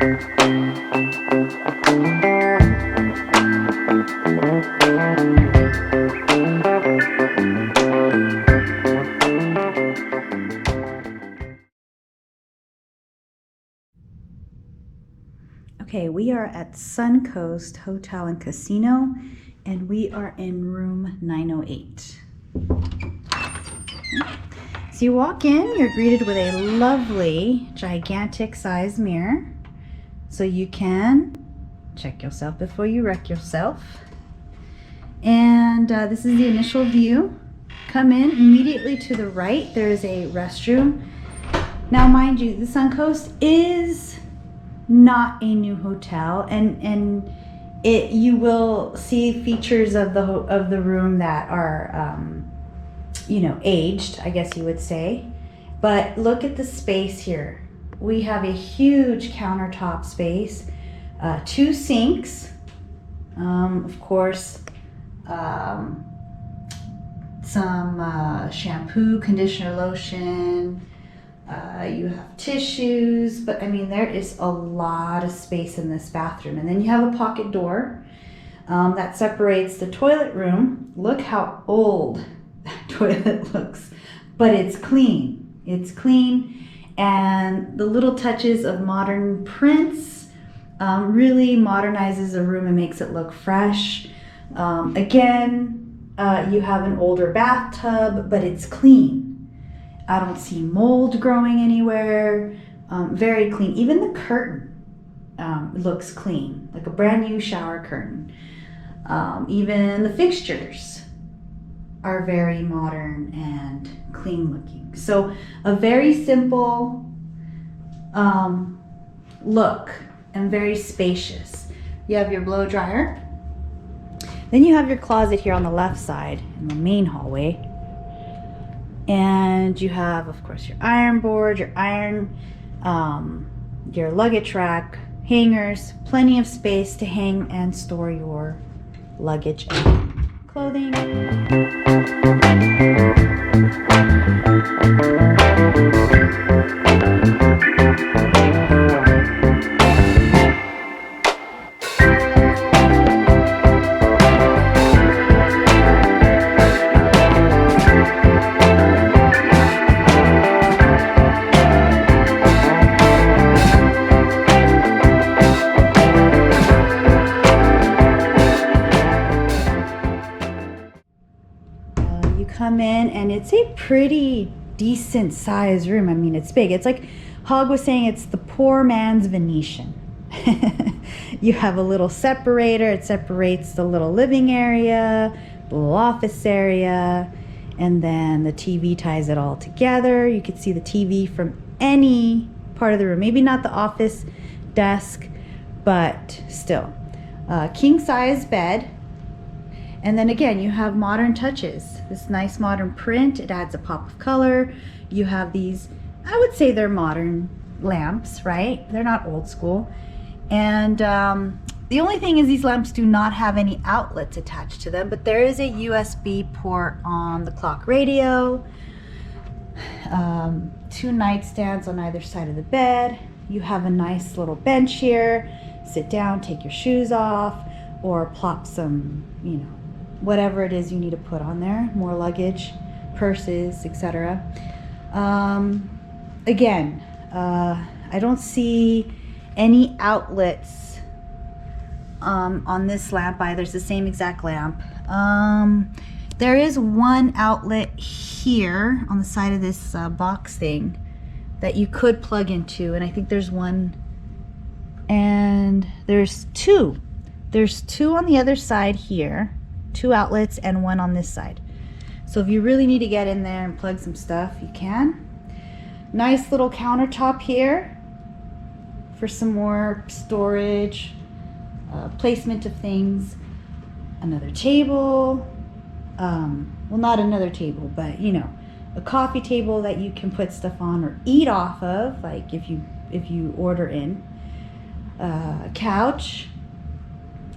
Okay, we are at Suncoast Hotel and Casino, and we are in room 908. So you walk in, you're greeted with a lovely, gigantic size mirror, so you can check yourself before you wreck yourself. And this is the initial view. Come in, immediately to the right, there is a restroom. Now, mind you, the Suncoast is not a new hotel, and you will see features of the room that are aged, I guess you would say. But look at the space here. We have a huge countertop space, 2 sinks, of course, some shampoo, conditioner, lotion. You have tissues, but I mean, there is a lot of space in this bathroom. And then you have a pocket door that separates the toilet room. Look how old that toilet looks, but it's clean. It's clean, and the little touches of modern prints really modernizes the room and makes it look fresh. Again, you have an older bathtub, but it's clean. I don't see mold growing anywhere. Very clean. Even the curtain looks clean, like a brand new shower curtain. Even the fixtures are very modern and clean looking. So a very simple look and very spacious. You have your blow dryer. Then you have your closet here on the left side in the main hallway. And you have, of course, your iron board, your luggage rack, hangers, plenty of space to hang and store your luggage and clothing. Come in, and it's a pretty decent sized room. I mean, it's big. It's like Hog was saying, it's the poor man's Venetian. You have a little separator. It separates the little living area, the little office area, and then the TV ties it all together. You can see the TV from any part of the room. Maybe not the office desk, but still. King size bed. And then again, you have modern touches. This nice modern print, it adds a pop of color. You have these, I would say they're modern lamps, right? They're not old school. And the only thing is these lamps do not have any outlets attached to them, but there is a USB port on the clock radio. 2 nightstands on either side of the bed. You have a nice little bench here. Sit down, take your shoes off, or plop some, whatever it is you need to put on there, more luggage, purses, etc. Again, I don't see any outlets on this lamp either. It's the same exact lamp. There is one outlet here on the side of this box thing that you could plug into, and I think there's one, and there's 2. There's 2 on the other side here. 2 outlets and 1 on this side. So if you really need to get in there and plug some stuff, you can. Nice little countertop here for some more storage, placement of things. Another table. Well, not another table, but a coffee table that you can put stuff on or eat off of, like if you order in. A couch.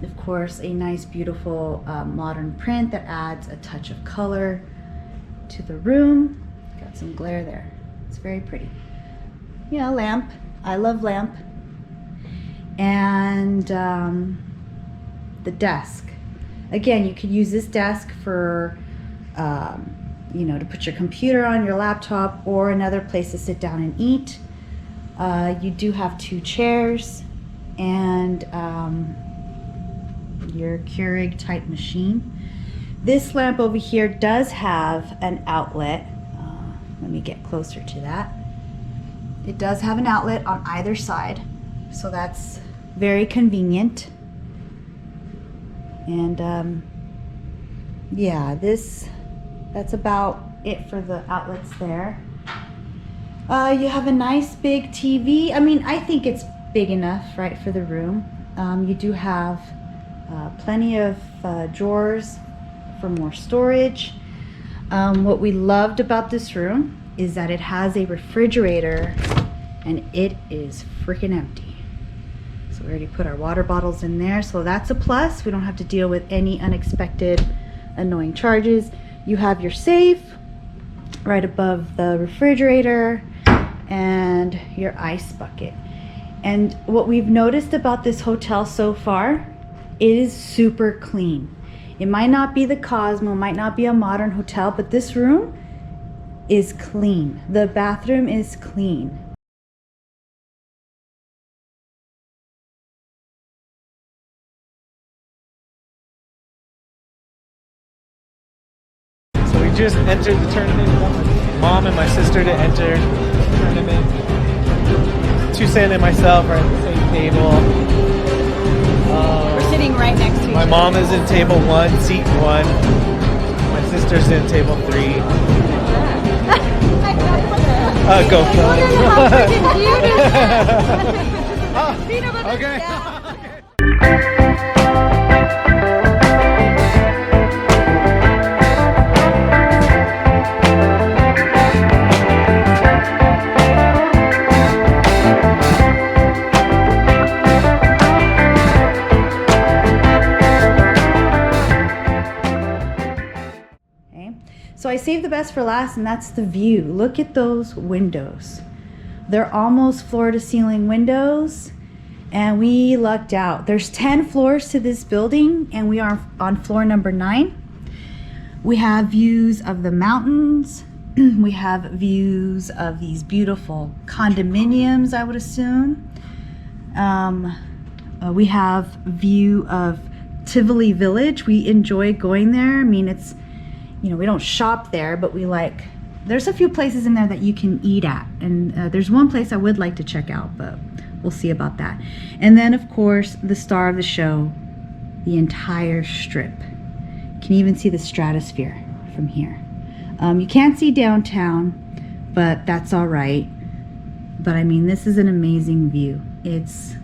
Of course, a nice, beautiful modern print that adds a touch of color to the room. Got some glare there. It's very pretty. Lamp. I love lamp. and the desk. Again, you could use this desk for you know, to put your computer on, your laptop, or another place to sit down and eat. You do have 2 chairs and your Keurig type machine. This lamp over here does have an outlet. Let me get closer to that. It does have an outlet on either side, so that's very convenient. And yeah, that's about it for the outlets there. You have a nice big TV. I mean, I think it's big enough, right, for the room. You do have plenty of drawers for more storage. What we loved about this room is that it has a refrigerator and it is freaking empty. So we already put our water bottles in there, so that's a plus. We don't have to deal with any unexpected annoying charges. You have your safe right above the refrigerator and your ice bucket. And what we've noticed about this hotel so far, it is super clean. It might not be the Cosmo, might not be a modern hotel, but this room is clean. The bathroom is clean. So we just entered the tournament. We got my mom and my sister to enter the tournament. Tusain and myself are at the same table. We're sitting right next to each other. My mom is in table 1, seat 1. My sister's in table 3. Go for it. How freaking cute is that? Okay. So I saved the best for last, and that's the view. Look at those windows. They're almost floor to ceiling windows, and we lucked out. There's 10 floors to this building, and we are on floor number 9. We have views of the mountains. We have views of these beautiful condominiums, I would assume. We have view of Tivoli Village. We enjoy going there. I mean, it's, you know, we don't shop there, but we like, there's a few places in there that you can eat at. And there's one place I would like to check out, but we'll see about that. And then, of course, the star of the show, the entire strip. You can even see the stratosphere from here. You can't see downtown, but that's all right. But I mean, this is an amazing view. It's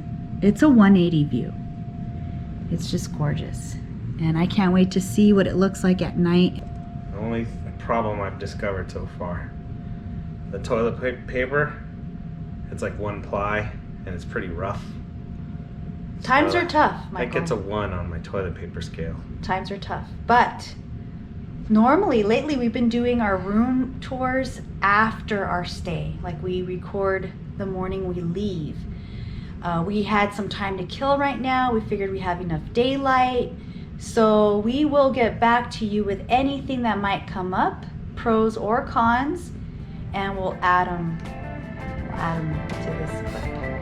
a 180 view. It's just gorgeous. And I can't wait to see what it looks like at night. The only problem I've discovered so far, the toilet paper, it's like 1 ply and it's pretty rough. Times So are tough, Michael. That gets a 1 on my toilet paper scale. Times are tough. But normally, lately, we've been doing our room tours after our stay. Like, we record the morning we leave. We had some time to kill right now. We figured we have enough daylight. So we will get back to you with anything that might come up, pros or cons, and we'll add them to this clip.